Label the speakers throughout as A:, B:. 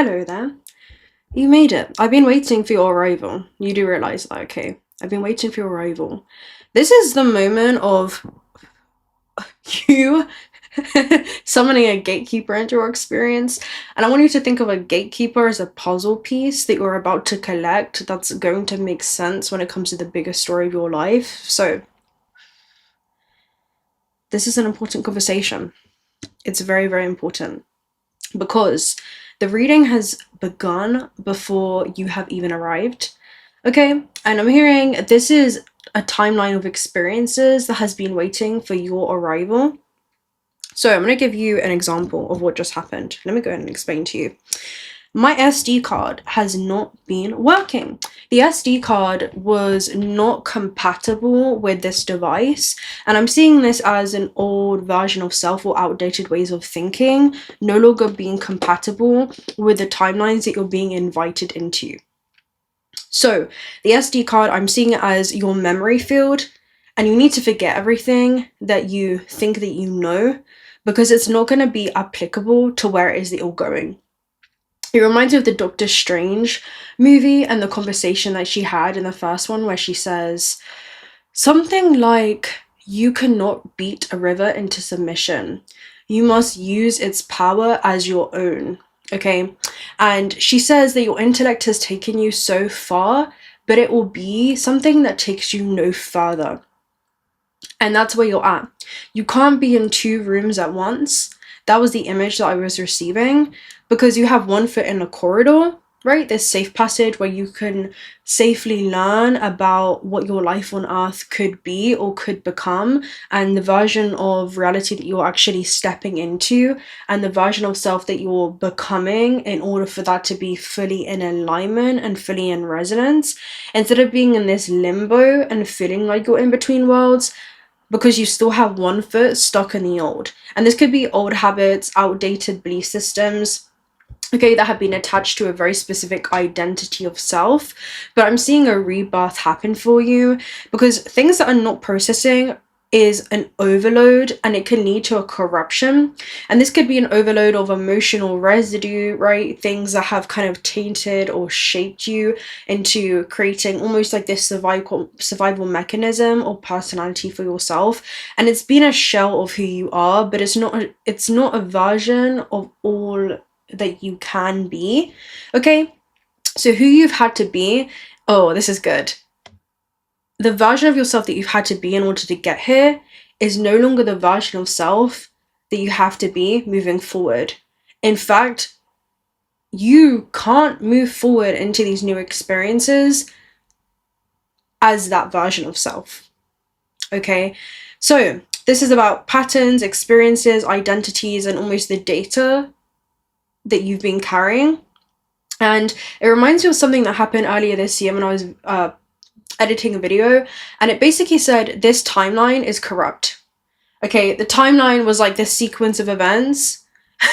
A: Hello there. You made it. I've been waiting for your arrival. You do realize that, okay? I've been waiting for your arrival. This is the moment of you summoning a gatekeeper into your experience. And I want you to think of a gatekeeper as a puzzle piece that you're about to collect that's going to make sense when it comes to the bigger story of your life. So, this is an important conversation. It's very, very important because the reading has begun before you have even arrived. Okay, and I'm hearing this is a timeline of experiences that has been waiting for your arrival. So I'm going to give you an example of what just happened. Let me go ahead and explain to you. My SD card has not been working. The SD card was not compatible with this device, and I'm seeing this as an old version of self or outdated ways of thinking, no longer being compatible with the timelines that you're being invited into. So the SD card, I'm seeing it as your memory field, and you need to forget everything that you think that you know, because it's not going to be applicable to where it is that you're going. It reminds me of the Doctor Strange movie and the conversation that she had in the first one where she says something like, you cannot beat a river into submission. You must use its power as your own. Okay? And she says that your intellect has taken you so far, but it will be something that takes you no further. And that's where you're at. You can't be in two rooms at once. That was the image that I was receiving, because you have one foot in a corridor, right? This safe passage where you can safely learn about what your life on earth could be or could become, and the version of reality that you're actually stepping into, and the version of self that you're becoming in order for that to be fully in alignment and fully in resonance, instead of being in this limbo and feeling like you're in between worlds, because you still have one foot stuck in the old. And this could be old habits, outdated belief systems, okay, that have been attached to a very specific identity of self. But I'm seeing a rebirth happen for you, because things that are not processing is an overload, and it can lead to a corruption. And this could be an overload of emotional residue, right? Things that have kind of tainted or shaped you into creating almost like this survival mechanism or personality for yourself. And it's been a shell of who you are, but it's not a version of all that you can be. Okay, so who you've had to be, oh, this is good. The version of yourself that you've had to be in order to get here is no longer the version of self that you have to be moving forward. In fact, you can't move forward into these new experiences as that version of self. Okay, so this is about patterns, experiences, identities, and almost the data that you've been carrying. And it reminds me of something that happened earlier this year when I was editing a video, and it basically said this timeline is corrupt. Okay, the timeline was like this sequence of events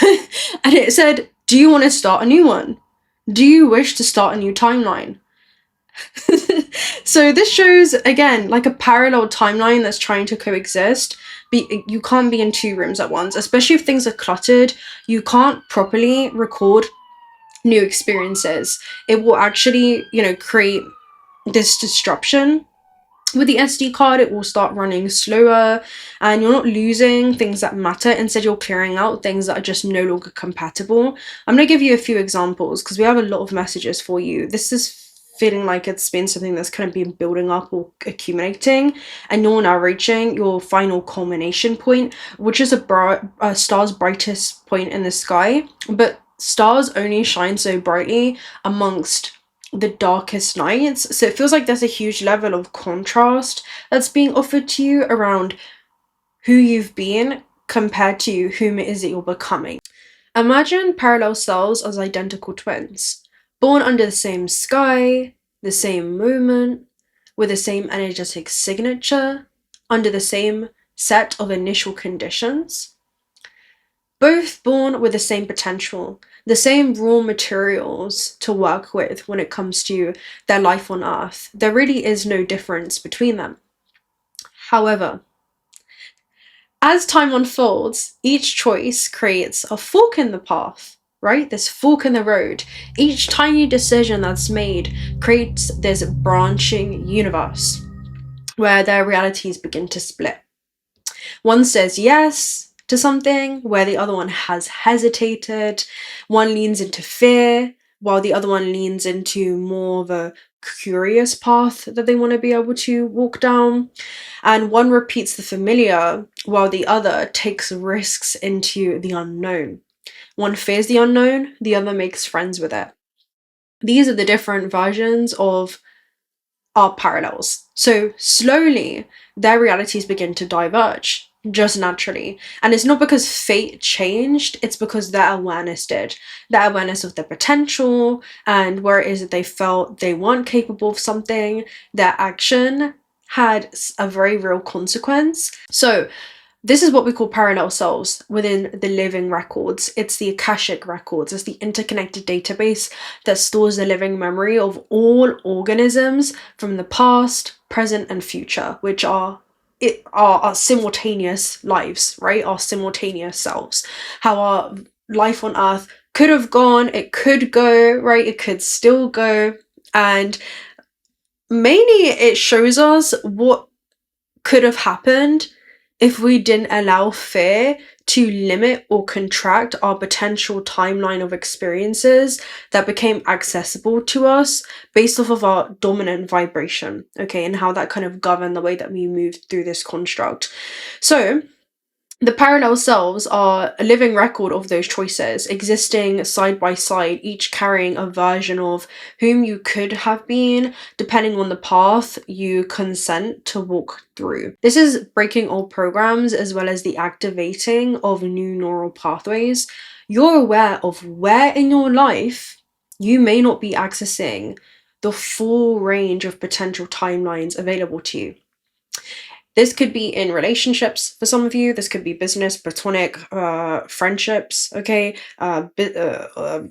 A: and it said, do you want to start a new one? Do you wish to start a new timeline? So this shows, again, like a parallel timeline that's trying to coexist. You can't be in two rooms at once, especially if things are cluttered. You can't properly record new experiences. It will actually, create this disruption. With the SD card, it will start running slower, and you're not losing things that matter. Instead, you're clearing out things that are just no longer compatible. I'm going to give you a few examples because we have a lot of messages for you. This is feeling like it's been something that's kind of been building up or accumulating, and you're now reaching your final culmination point, which is a star's brightest point in the sky. But stars only shine so brightly amongst the darkest nights, so it feels like there's a huge level of contrast that's being offered to you around who you've been compared to whom it is that you're becoming. Imagine parallel selves as identical twins, born under the same sky, the same moment, with the same energetic signature, under the same set of initial conditions. Both born with the same potential, the same raw materials to work with when it comes to their life on Earth. There really is no difference between them. However, as time unfolds, each choice creates a fork in the path. right? This fork in the road. Each tiny decision that's made creates this branching universe where their realities begin to split. One says yes to something where the other one has hesitated. One leans into fear while the other one leans into more of a curious path that they want to be able to walk down. And one repeats the familiar while the other takes risks into the unknown. One fears the unknown, the other makes friends with it. These are the different versions of our parallels. So slowly, their realities begin to diverge, just naturally. And it's not because fate changed, it's because their awareness did. Their awareness of their potential and where it is that they felt they weren't capable of something, their action had a very real consequence. So this is what we call parallel selves within the living records. It's the Akashic Records. It's the interconnected database that stores the living memory of all organisms from the past, present, and future, which are our simultaneous lives, right? Our simultaneous selves. How our life on Earth could have gone, it could go, right? It could still go. And mainly it shows us what could have happened if we didn't allow fear to limit or contract our potential timeline of experiences that became accessible to us based off of our dominant vibration, okay, and how that kind of governed the way that we moved through this construct. So the parallel selves are a living record of those choices, existing side by side, each carrying a version of whom you could have been, depending on the path you consent to walk through. This is breaking old programs as well as the activating of new neural pathways. You're aware of where in your life you may not be accessing the full range of potential timelines available to you. This could be in relationships for some of you. This could be business, platonic friendships, okay,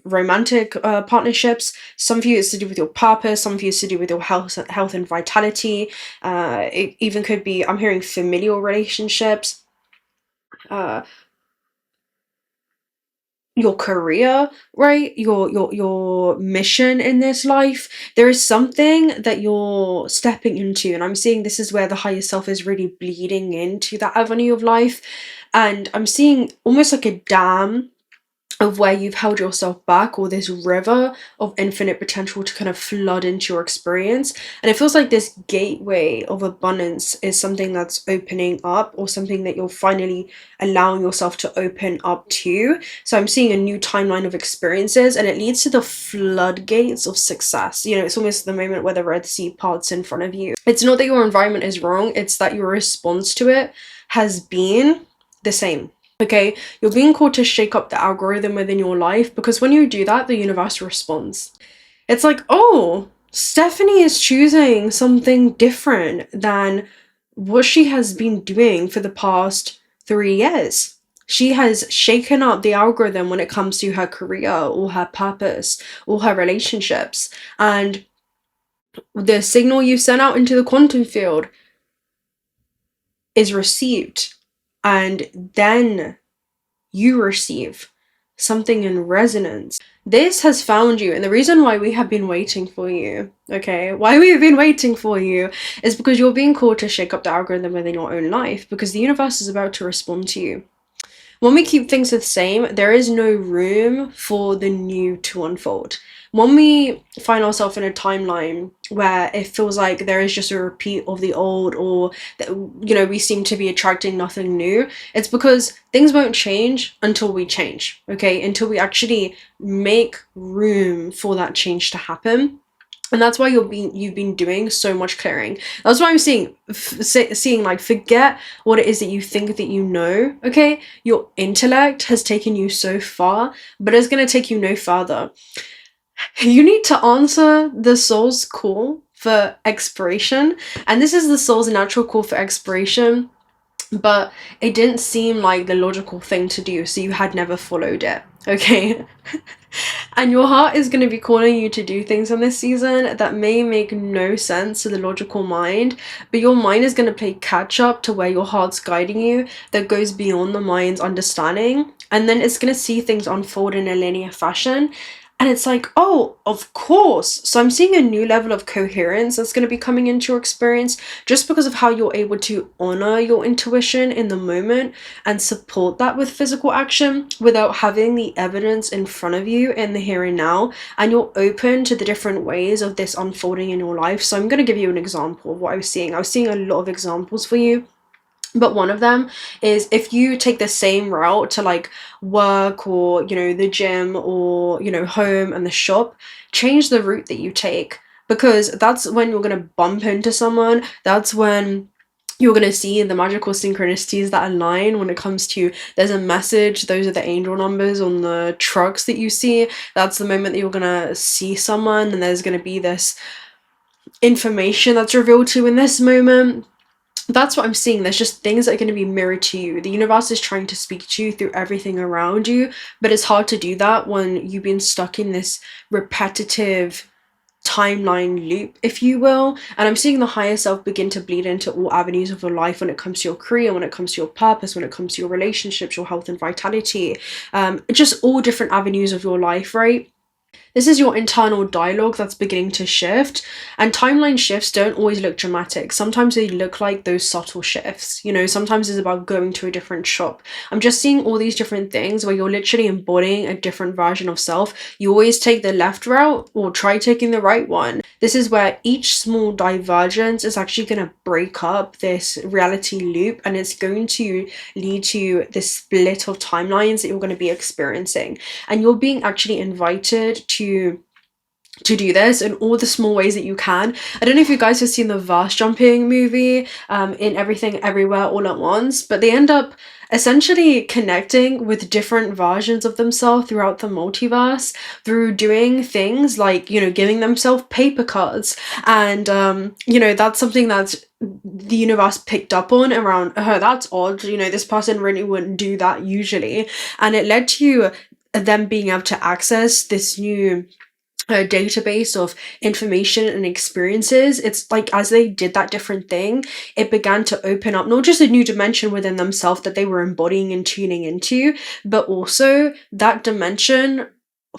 A: romantic partnerships. Some of you it's to do with your purpose. Some of you it's to do with your health and vitality. It even could be, I'm hearing familial relationships. Your career, right? Your mission in this life. There is something that you're stepping into, and I'm seeing this is where the higher self is really bleeding into that avenue of life. And I'm seeing almost like a dam of where you've held yourself back, or this river of infinite potential to kind of flood into your experience. And it feels like this gateway of abundance is something that's opening up, or something that you're finally allowing yourself to open up to. So I'm seeing a new timeline of experiences, and it leads to the floodgates of success. You know, it's almost the moment where the Red Sea parts in front of you. It's not that your environment is wrong, it's that your response to it has been the same. Okay, you're being called to shake up the algorithm within your life, because when you do that, the universe responds. It's like, oh, Stephanie is choosing something different than what she has been doing for the past 3 years. She has shaken up the algorithm when it comes to her career or her purpose or her relationships. And the signal you sent out into the quantum field is received. And then you receive something in resonance. This has found you, and the reason why we have been waiting for you, okay, why we've been waiting for you is because you're being called to shake up the algorithm within your own life, because the universe is about to respond to you. When we keep things the same, there is no room for the new to unfold. When we find ourselves in a timeline where it feels like there is just a repeat of the old, or that, you know, we seem to be attracting nothing new, it's because things won't change until we change, okay? Until we actually make room for that change to happen. And that's why you've been doing so much clearing. That's why I'm seeing like, forget what it is that you think that you know, okay? Your intellect has taken you so far, but it's going to take you no further. You need to answer the soul's call for exploration. And this is the soul's natural call for exploration, but it didn't seem like the logical thing to do, so you had never followed it. okay? And your heart is going to be calling you to do things on this season that may make no sense to the logical mind, but your mind is going to play catch up to where your heart's guiding you that goes beyond the mind's understanding, and then it's going to see things unfold in a linear fashion. And it's like, oh, of course. So I'm seeing a new level of coherence that's going to be coming into your experience just because of how you're able to honor your intuition in the moment and support that with physical action without having the evidence in front of you in the here and now. And you're open to the different ways of this unfolding in your life. So I'm going to give you an example of what I was seeing. I was seeing a lot of examples for you. But one of them is if you take the same route to like work or, you know, the gym or, you know, home and the shop, change the route that you take, because that's when you're going to bump into someone. That's when you're going to see the magical synchronicities that align when it comes to there's a message. Those are the angel numbers on the trucks that you see. That's the moment that you're going to see someone and there's going to be this information that's revealed to you in this moment. That's what I'm seeing. There's just things that are going to be mirrored to you. The universe is trying to speak to you through everything around you, but it's hard to do that when you've been stuck in this repetitive timeline loop, if you will. And I'm seeing the higher self begin to bleed into all avenues of your life when it comes to your career, when it comes to your purpose, when it comes to your relationships, your health and vitality, just all different avenues of your life, right? This is your internal dialogue that's beginning to shift, and timeline shifts don't always look dramatic. Sometimes they look like those subtle shifts. You know, sometimes it's about going to a different shop. I'm just seeing all these different things where you're literally embodying a different version of self. You always take the left route or try taking the right one. This is where each small divergence is actually going to break up this reality loop, and it's going to lead to this split of timelines that you're going to be experiencing. And you're being actually invited to do this in all the small ways that you can. I don't know if you guys have seen the verse jumping movie, in Everything Everywhere All at Once, but they end up essentially connecting with different versions of themselves throughout the multiverse through doing things like, you know, giving themselves paper cards. And you know, that's something that's the universe picked up on around, oh, that's odd, you know, this person really wouldn't do that usually. And it led to them being able to access this new database of information and experiences. It's like as they did that different thing, it began to open up not just a new dimension within themselves that they were embodying and tuning into, but also that dimension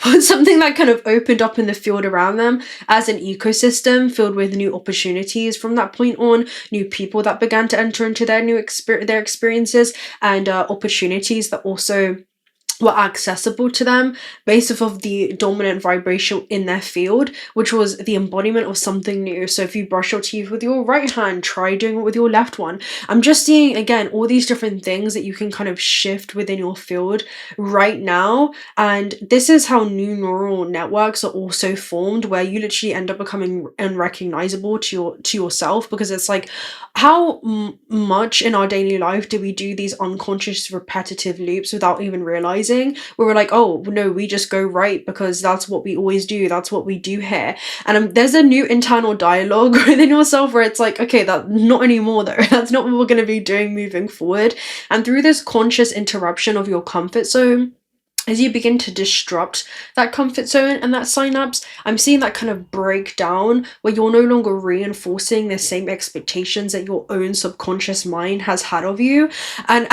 A: was something that kind of opened up in the field around them as an ecosystem filled with new opportunities from that point on, new people that began to enter into their new their experiences, and opportunities that also were accessible to them based off of the dominant vibration in their field, which was the embodiment of something new. So if you brush your teeth with your right hand, try doing it with your left one. I'm just seeing, again, all these different things that you can kind of shift within your field right now. And this is how new neural networks are also formed, where you literally end up becoming unrecognizable to yourself, because it's like, how much in our daily life do we do these unconscious repetitive loops without even realizing, where we're like, oh no, we just go right because that's what we always do, that's what we do here. And there's a new internal dialogue within yourself where it's like, okay, that not anymore though. That's not what we're going to be doing moving forward. And through this conscious interruption of your comfort zone, as you begin to disrupt that comfort zone and that synapse, I'm seeing that kind of breakdown where you're no longer reinforcing the same expectations that your own subconscious mind has had of you. And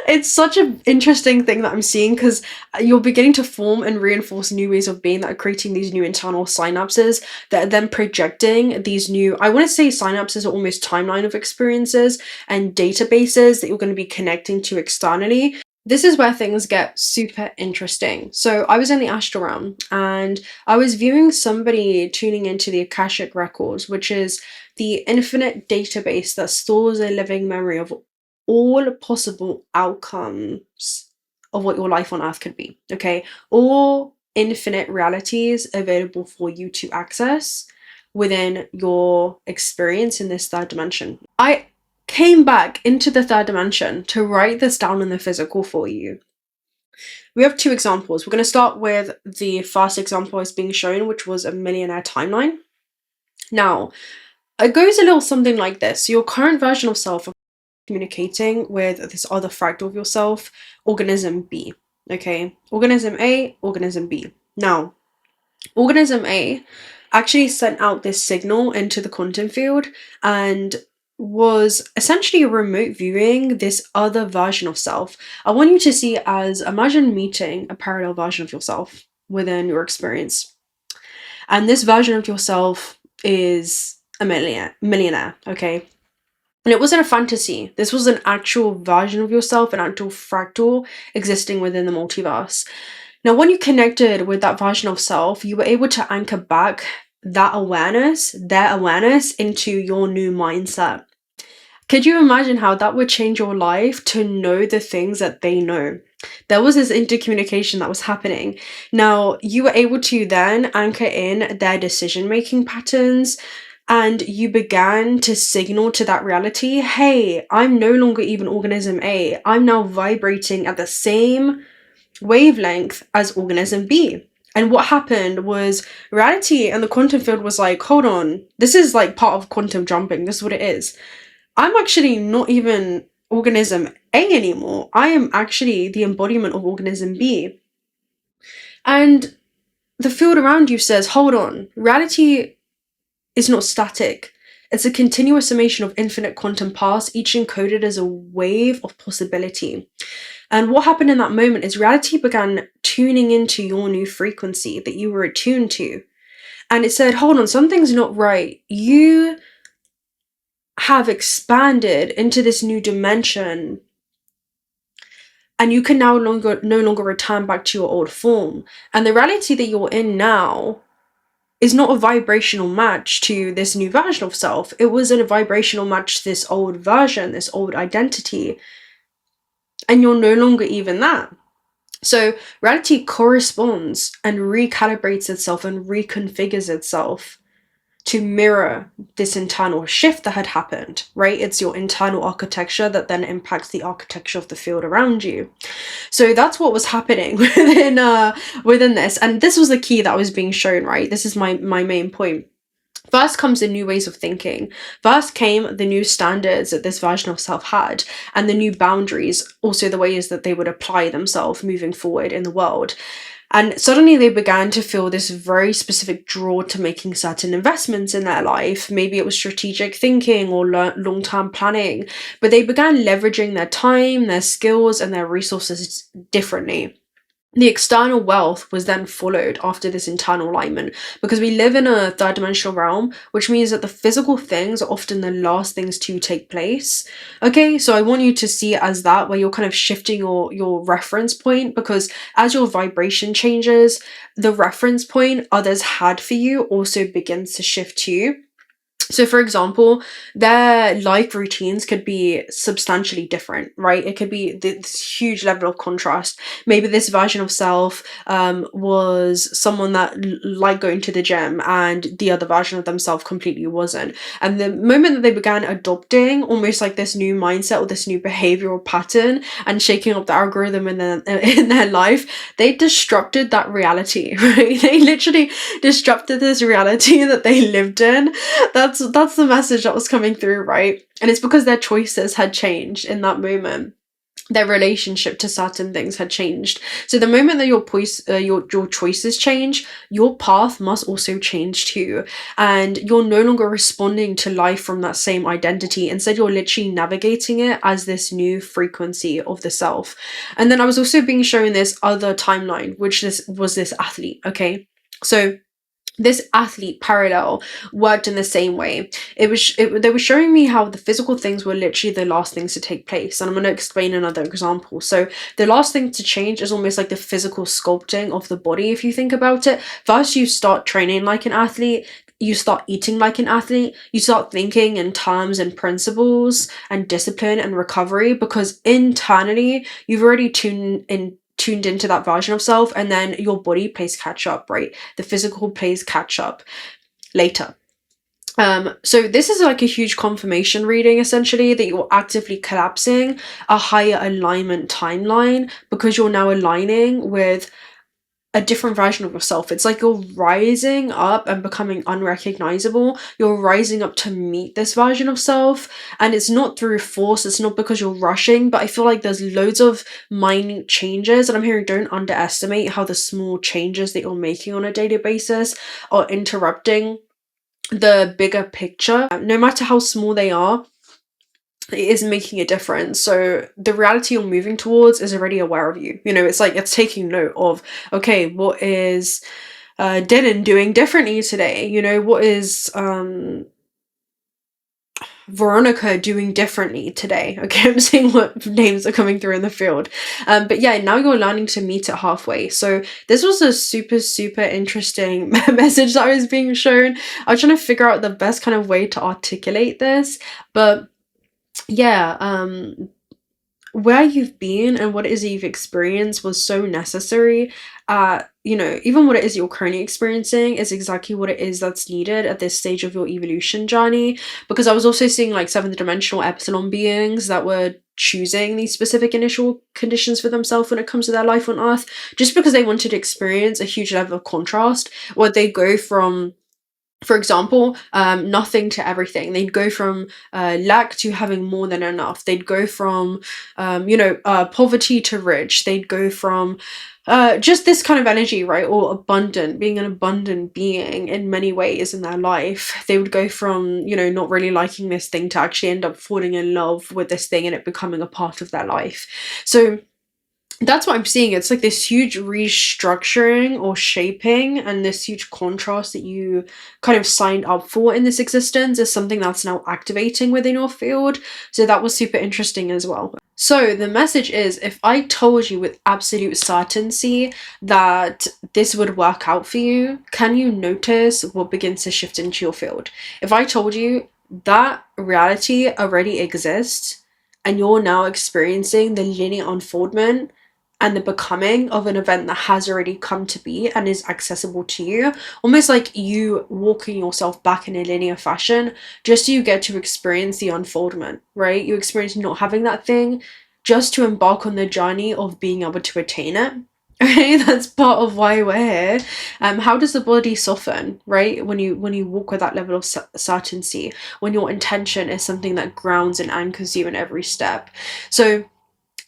A: it's such an interesting thing that I'm seeing, because you're beginning to form and reinforce new ways of being that are creating these new internal synapses that are then projecting these new, I want to say synapses are almost timeline of experiences and databases that you're going to be connecting to externally. This is where things get super interesting. So I was in the astral realm and I was viewing somebody tuning into the Akashic Records, which is the infinite database that stores a living memory of all possible outcomes of what your life on earth could be. Okay, all infinite realities available for you to access within your experience in this third dimension. I came back into the third dimension to write this down in the physical for you. We have two examples. We're going to start with the first example is being shown, which was a millionaire timeline. Now, it goes a little something like this. Your current version of self communicating with this other fractal of yourself, organism B. Okay, organism A, organism B. Now, organism A actually sent out this signal into the quantum field and was essentially remote viewing this other version of self. I want you to see it as, imagine meeting a parallel version of yourself within your experience. And this version of yourself is a millionaire, okay? And it wasn't a fantasy. This was an actual version of yourself, an actual fractal existing within the multiverse. Now, when you connected with that version of self, you were able to anchor back that awareness, their awareness, into your new mindset. Could you imagine how that would change your life to know the things that they know? There was this intercommunication that was happening. Now, you were able to then anchor in their decision-making patterns, and you began to signal to that reality, hey, I'm no longer even organism A. I'm now vibrating at the same wavelength as organism B. And what happened was reality and the quantum field was like, hold on, this is like part of quantum jumping. This is what it is. I'm actually not even organism A anymore. I am actually the embodiment of organism B. And the field around you says, hold on, reality is not static. It's a continuous summation of infinite quantum paths, each encoded as a wave of possibility. And what happened in that moment is reality began tuning into your new frequency that you were attuned to. And it said, hold on, something's not right. You have expanded into this new dimension, and you can no longer return back to your old form. And the reality that you're in now is not a vibrational match to this new version of self. It was a vibrational match to this old version, this old identity. And you're no longer even that. So reality corresponds and recalibrates itself and reconfigures itself to mirror this internal shift that had happened, right? It's your internal architecture that then impacts the architecture of the field around you. So that's what was happening within this. And this was the key that was being shown, right? This is my main point. First comes the new ways of thinking. First came the new standards that this version of self had, and the new boundaries, also the ways that they would apply themselves moving forward in the world. And suddenly they began to feel this very specific draw to making certain investments in their life. Maybe it was strategic thinking or long-term planning, but they began leveraging their time, their skills, and their resources differently. The external wealth was then followed after this internal alignment, because we live in a third dimensional realm, which means that the physical things are often the last things to take place. Okay, so I want you to see it as that, where you're kind of shifting your reference point, because as your vibration changes, the reference point others had for you also begins to shift too. So for example, their life routines could be substantially different, right? It could be this huge level of contrast. Maybe this version of self was someone that liked going to the gym, and the other version of themselves completely wasn't. And the moment that they began adopting almost like this new mindset or this new behavioral pattern and shaking up the algorithm in their life, they disrupted that reality, right? They literally disrupted this reality that they lived in. That's the message that was coming through, right? And it's because their choices had changed in that moment. Their relationship to certain things had changed. So the moment that your choices change, your path must also change too. And you're no longer responding to life from that same identity. Instead, you're literally navigating it as this new frequency of the self. And then I was also being shown this other timeline, which was this athlete, okay? So this athlete parallel worked in the same way. They were showing me how the physical things were literally the last things to take place. And I'm going to explain another example. So the last thing to change is almost like the physical sculpting of the body. If you think about it, first you start training like an athlete, you start eating like an athlete, you start thinking in terms and principles and discipline and recovery, because internally you've already tuned into that version of self, and then your body plays catch up, right? The physical plays catch up later. So this is like a huge confirmation reading, essentially, that you're actively collapsing a higher alignment timeline, because you're now aligning with a different version of yourself. It's like you're rising up and becoming unrecognizable. You're rising up to meet this version of self, and it's not through force, it's not because you're rushing, but I feel like there's loads of minute changes, and I'm hearing don't underestimate how the small changes that you're making on a daily basis are interrupting the bigger picture. No matter how small they are, it is making a difference. So the reality you're moving towards is already aware of you. You know, it's like it's taking note of, okay, what is Dylan doing differently today? You know, what is Veronica doing differently today? Okay, I'm seeing what names are coming through in the field. But yeah, now you're learning to meet it halfway. So this was a super interesting message that I was being shown. I was trying to figure out the best kind of way to articulate this, but yeah, where you've been and what it is that you've experienced was so necessary. You know, even what it is you're currently experiencing is exactly what it is that's needed at this stage of your evolution journey. Because I was also seeing like seventh dimensional epsilon beings that were choosing these specific initial conditions for themselves when it comes to their life on Earth, just because they wanted to experience a huge level of contrast, where they go from, for example, nothing to everything. They'd go from lack to having more than enough. They'd go from, poverty to rich. They'd go from just this kind of energy, right? Or abundant, being an abundant being in many ways in their life. They would go from, you know, not really liking this thing to actually end up falling in love with this thing and it becoming a part of their life. So that's what I'm seeing. It's like this huge restructuring or shaping, and this huge contrast that you kind of signed up for in this existence is something that's now activating within your field. So that was super interesting as well. So the message is, if I told you with absolute certainty that this would work out for you, can you notice what begins to shift into your field? If I told you that reality already exists and you're now experiencing the linear unfoldment and the becoming of an event that has already come to be and is accessible to you, almost like you walking yourself back in a linear fashion, just so you get to experience the unfoldment, right? You experience not having that thing just to embark on the journey of being able to attain it. Okay, that's part of why we're here. How does the body soften, right? When you walk with that level of certainty, when your intention is something that grounds and anchors you in every step. So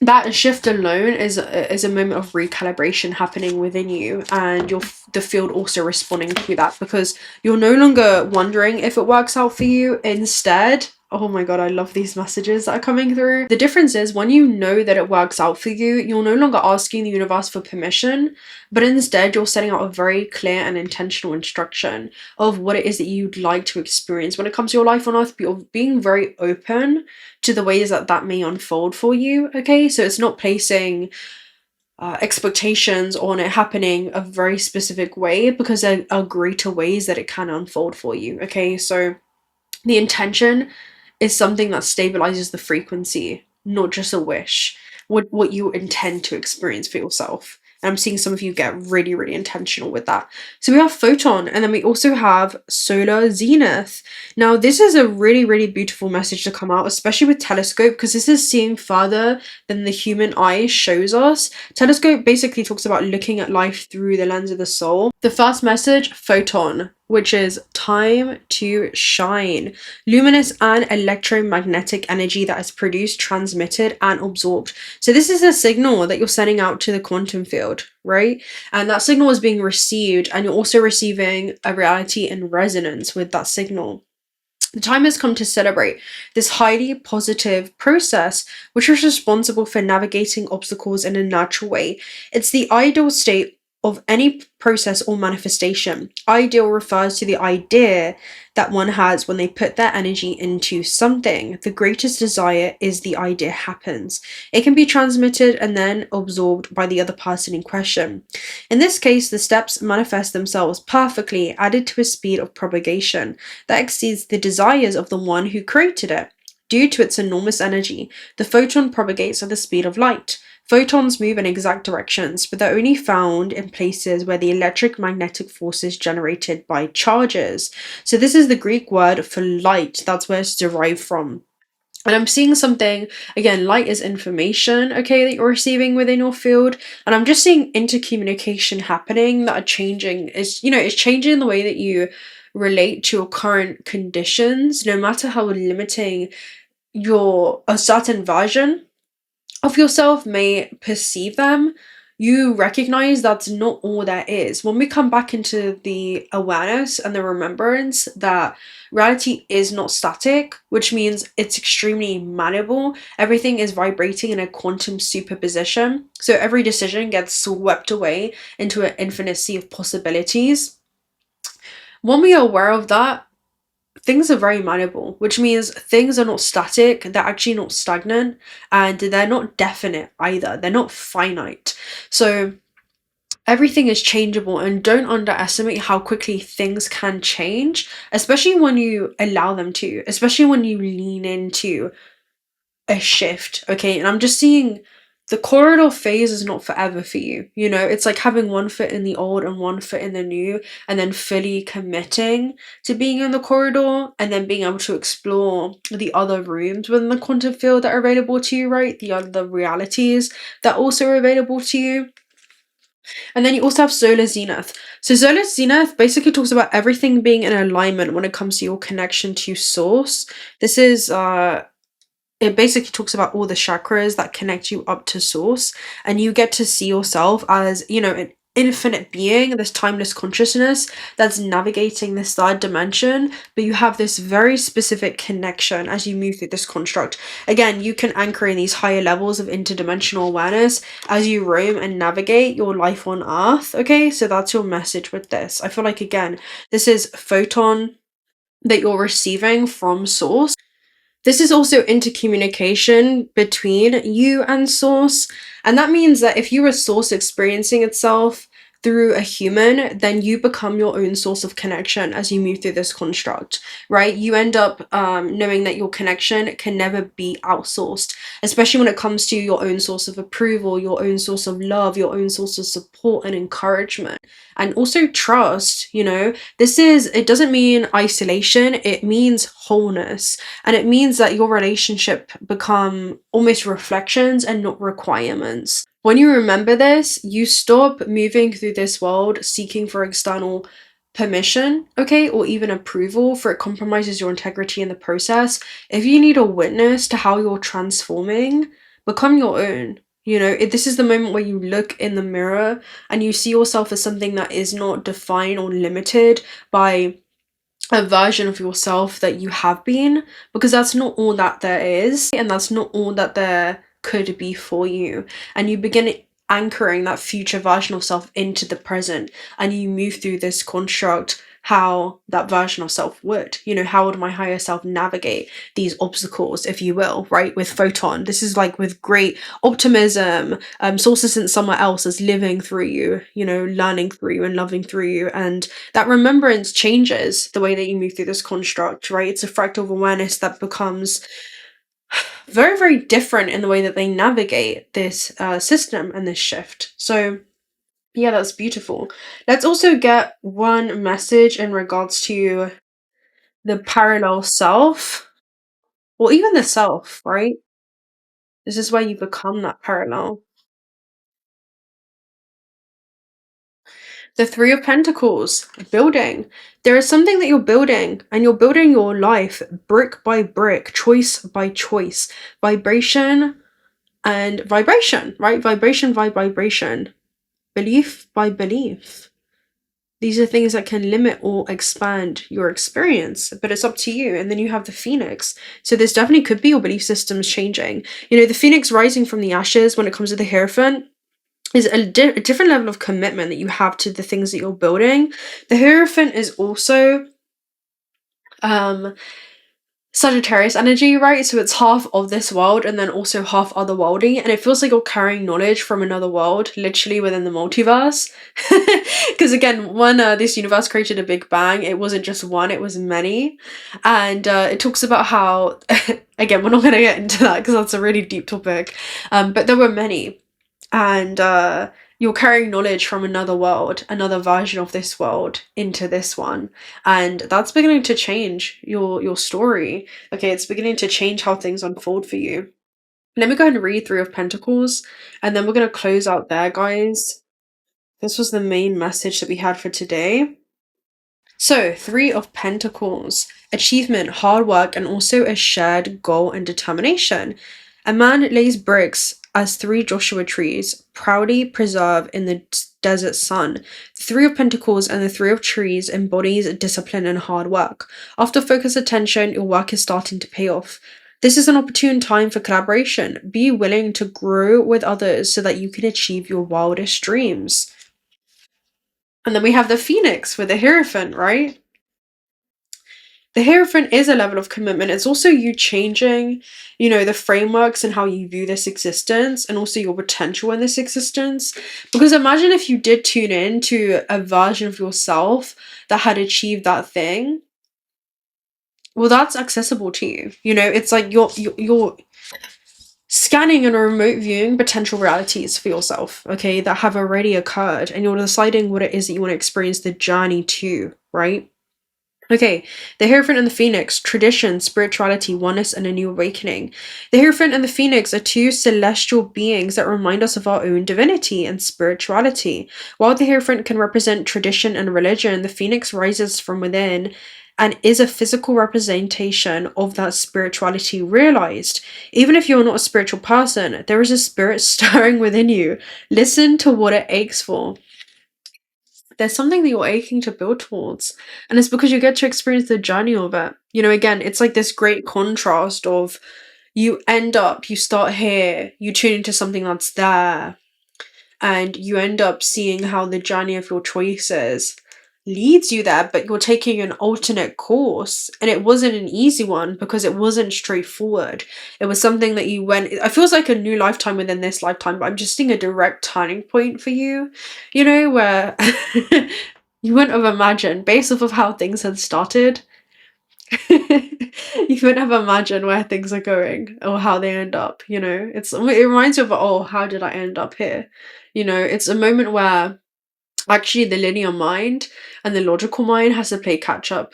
A: that shift alone is a moment of recalibration happening within you, and the field also responding to that, because you're no longer wondering if it works out for you. Instead, oh my god, I love these messages that are coming through. The difference is, when you know that it works out for you, you're no longer asking the universe for permission, but instead you're setting out a very clear and intentional instruction of what it is that you'd like to experience when it comes to your life on Earth. You're being very open to the ways that that may unfold for you. Okay, so it's not placing expectations on it happening a very specific way, because there are greater ways that it can unfold for you. Okay, so the intention is something that stabilizes the frequency, not just a wish. What you intend to experience for yourself. And I'm seeing some of you get really intentional with that. So we have Photon, and then we also have Solar Zenith. Now this is a really beautiful message to come out, especially with telescope, because this is seeing further than the human eye shows us. Telescope basically talks about looking at life through the lens of the soul. The first message, Photon, which is time to shine. Luminous and electromagnetic energy that is produced, transmitted, and absorbed. So this is a signal that you're sending out to the quantum field, right? And that signal is being received, and you're also receiving a reality in resonance with that signal. The time has come to celebrate this highly positive process, which is responsible for navigating obstacles in a natural way. It's the ideal state of any process or manifestation. Ideal refers to the idea that one has when they put their energy into something. The greatest desire is the idea happens. It can be transmitted and then absorbed by the other person in question. In this case, the steps manifest themselves perfectly, added to a speed of propagation that exceeds the desires of the one who created it. Due to its enormous energy, the photon propagates at the speed of light. Photons move in exact directions, but they're only found in places where the electric magnetic force is generated by charges. So this is the Greek word for light. That's where it's derived from. And I'm seeing something, again, light is information, okay, that you're receiving within your field. And I'm just seeing intercommunication happening that are changing. It's changing the way that you relate to your current conditions, no matter how limiting a certain version of yourself may perceive them. You recognize that's not all there is. When we come back into the awareness and the remembrance that reality is not static, which means it's extremely malleable. Everything is vibrating in a quantum superposition. So every decision gets swept away into an infinite sea of possibilities. When we are aware of that, things are very malleable, which means things are not static, they're actually not stagnant, and they're not definite either. They're not finite. So everything is changeable, and don't underestimate how quickly things can change, especially when you allow them to, especially when you lean into a shift, okay? And I'm just seeing the corridor phase is not forever for you. It's like having one foot in the old and one foot in the new, and then fully committing to being in the corridor, and then being able to explore the other rooms within the quantum field that are available to you, right? The other realities that also are available to you. And then you also have Solar Zenith. So Solar Zenith basically talks about everything being in alignment when it comes to your connection to source. This is it basically talks about all the chakras that connect you up to source, and you get to see yourself as, an infinite being, this timeless consciousness that's navigating this third dimension, but you have this very specific connection as you move through this construct. Again, you can anchor in these higher levels of interdimensional awareness as you roam and navigate your life on Earth, okay? So that's your message with this. I feel like, again, this is photon that you're receiving from source. This is also intercommunication between you and source. And that means that if you are source experiencing itself through a human, then you become your own source of connection as you move through this construct, right? You end up knowing that your connection can never be outsourced, especially when it comes to your own source of approval, your own source of love, your own source of support and encouragement. And also trust, it doesn't mean isolation, it means wholeness. And it means that your relationship become almost reflections and not requirements. When you remember this, you stop moving through this world seeking for external permission, okay, or even approval, for it compromises your integrity in the process. If you need a witness to how you're transforming, become your own. This is the moment where you look in the mirror and you see yourself as something that is not defined or limited by a version of yourself that you have been, because that's not all that there is, and that's not all that there could be for you. And you begin anchoring that future version of self into the present, and you move through this construct how that version of self would. How would my higher self navigate these obstacles, if you will, right? With Photon, this is like with great optimism, source isn't somewhere else, is living through you, learning through you and loving through you. And that remembrance changes the way that you move through this construct, right? It's a fractal of awareness that becomes very, very different in the way that they navigate this system and this shift. So yeah, that's beautiful. Let's also get one message in regards to the parallel self, or even the self, right? This is where you become that parallel. The Three of Pentacles, building. There is something that you're building, and you're building your life brick by brick, choice by choice, vibration and vibration, right? Vibration by vibration, belief by belief. These are things that can limit or expand your experience, but it's up to you. And then you have the Phoenix. So this definitely could be your belief systems changing. The Phoenix rising from the ashes when it comes to the Hierophant is a different level of commitment that you have to the things that you're building. The Hierophant is also Sagittarius energy, right? So it's half of this world and then also half otherworldly, and it feels like you're carrying knowledge from another world, literally within the multiverse. Because again, when this universe created a big bang, it wasn't just one, it was many. And it talks about how again, we're not going to get into that because that's a really deep topic, but there were many. And you're carrying knowledge from another world, another version of this world into this one, and that's beginning to change your story. Okay, it's beginning to change how things unfold for you. Let me go ahead and read Three of Pentacles, and then we're going to close out there, guys. This was the main message that we had for today. So, Three of Pentacles, achievement, hard work, and also a shared goal and determination. A man lays bricks as three Joshua trees, proudly preserved in the desert sun. The Three of Pentacles and the Three of Trees embodies discipline and hard work. After focused attention, your work is starting to pay off. This is an opportune time for collaboration. Be willing to grow with others so that you can achieve your wildest dreams. And then we have the Phoenix with the Hierophant, right? The Hierophant is a level of commitment. It's also you changing, you know, the frameworks and how you view this existence, and also your potential in this existence. Because imagine if you did tune in to a version of yourself that had achieved that thing. Well, that's accessible to you. You know, it's like you're scanning and remote viewing potential realities for yourself, okay, that have already occurred, and you're deciding what it is that you want to experience the journey to, right? Okay, the Hierophant and the Phoenix, tradition, spirituality, oneness, and a new awakening. The Hierophant and the Phoenix are two celestial beings that remind us of our own divinity and spirituality. While the Hierophant can represent tradition and religion, the Phoenix rises from within and is a physical representation of that spirituality realized. Even if you're not a spiritual person, there is a spirit stirring within you. Listen to what it aches for. There's something that you're aching to build towards, and it's because you get to experience the journey of it. You know, again, it's like this great contrast of you start here, you tune into something that's there, and you end up seeing how the journey of your choices leads you there, but you're taking an alternate course, and it wasn't an easy one because it wasn't straightforward. It was something that you went, it feels like a new lifetime within this lifetime, but I'm just seeing a direct turning point for you, you know, where you wouldn't have imagined, based off of how things had started, you wouldn't have imagined where things are going or how they end up, you know. It reminds you of, oh, how did I end up here? You know, it's a moment where actually the linear mind and the logical mind has to play catch up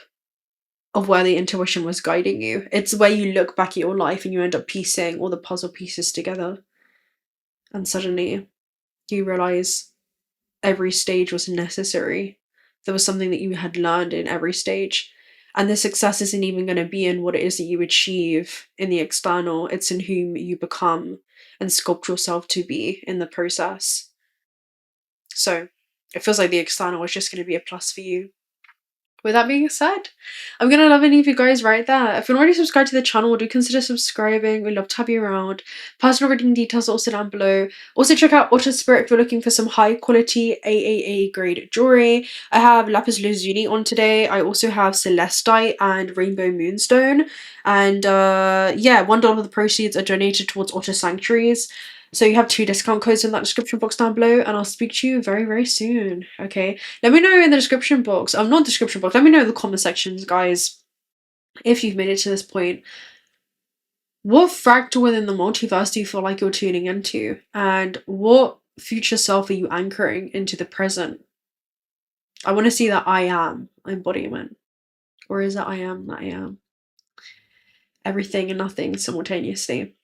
A: of where the intuition was guiding you. It's where you look back at your life and you end up piecing all the puzzle pieces together, and suddenly you realize every stage was necessary. There was something that you had learned in every stage, and the success isn't even going to be in what it is that you achieve in the external. It's in whom you become and sculpt yourself to be in the process. So it feels like the external is just going to be a plus for you. With that being said, I'm going to love and leave you guys right there. If you're already subscribed to the channel, do consider subscribing. We'd love to have you around. Personal reading details are also down below. Also check out Ultra Spirit if you're looking for some high quality AAA grade jewelry. I have lapis lazuli on today. I also have celestite and rainbow moonstone. And yeah, $1 of the proceeds are donated towards Ultra Sanctuaries. So you have 2 discount codes in that description box down below, and I'll speak to you very, very soon, okay? Let me know in the description box, not description box, let me know in the comment sections, guys, if you've made it to this point. What fractal within the multiverse do you feel like you're tuning into? And what future self are you anchoring into the present? I want to see that I am embodiment. Or is that I am that I am? Everything and nothing simultaneously.